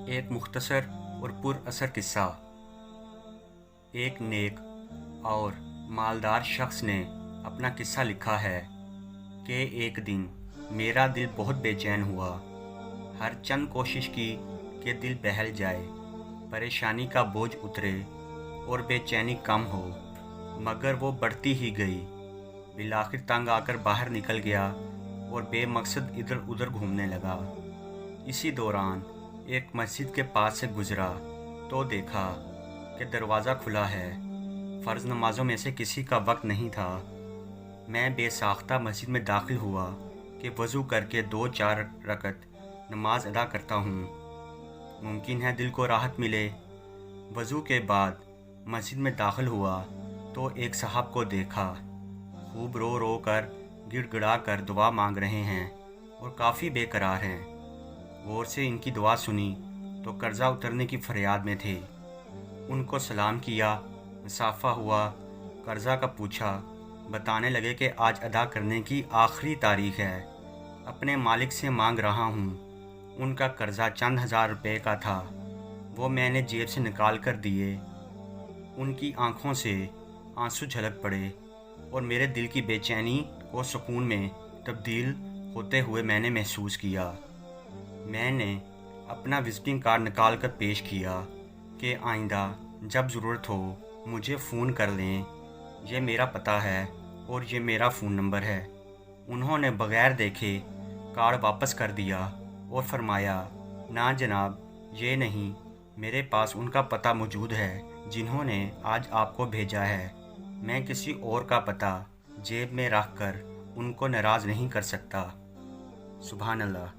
ایک مختصر اور پر اثر قصہ۔ ایک نیک اور مالدار شخص نے اپنا قصہ لکھا ہے کہ ایک دن میرا دل بہت بے چین ہوا۔ ہر چند کوشش کی کہ دل بہل جائے، پریشانی کا بوجھ اترے اور بے چینی کم ہو، مگر وہ بڑھتی ہی گئی۔ بالآخر تنگ آ کر باہر نکل گیا اور بے مقصد ادھر ادھر گھومنے لگا۔ اسی دوران ایک مسجد کے پاس سے گزرا تو دیکھا کہ دروازہ کھلا ہے۔ فرض نمازوں میں سے کسی کا وقت نہیں تھا۔ میں بے ساختہ مسجد میں داخل ہوا کہ وضو کر کے 2-4 رکعت نماز ادا کرتا ہوں، ممکن ہے دل کو راحت ملے۔ وضو کے بعد مسجد میں داخل ہوا تو ایک صاحب کو دیکھا، خوب رو رو کر گڑ گڑا کر دعا مانگ رہے ہیں اور کافی بے قرار ہیں۔ غور سے ان کی دعا سنی تو قرضہ اترنے کی فریاد میں تھے۔ ان کو سلام کیا، مصافحہ ہوا، قرضہ کا پوچھا، بتانے لگے کہ آج ادا کرنے کی آخری تاریخ ہے، اپنے مالک سے مانگ رہا ہوں۔ ان کا قرضہ چند ہزار روپے کا تھا، وہ میں نے جیب سے نکال کر دیے۔ ان کی آنکھوں سے آنسو جھلک پڑے اور میرے دل کی بے چینی کو سکون میں تبدیل ہوتے ہوئے میں نے محسوس کیا۔ میں نے اپنا وزٹنگ کارڈ نکال کر پیش کیا کہ آئندہ جب ضرورت ہو مجھے فون کر لیں، یہ میرا پتہ ہے اور یہ میرا فون نمبر ہے۔ انہوں نے بغیر دیکھے کارڈ واپس کر دیا اور فرمایا، نہ جناب، یہ نہیں، میرے پاس ان کا پتہ موجود ہے جنہوں نے آج آپ کو بھیجا ہے۔ میں کسی اور کا پتہ جیب میں رکھ کر ان کو ناراض نہیں کر سکتا۔ سبحان اللہ۔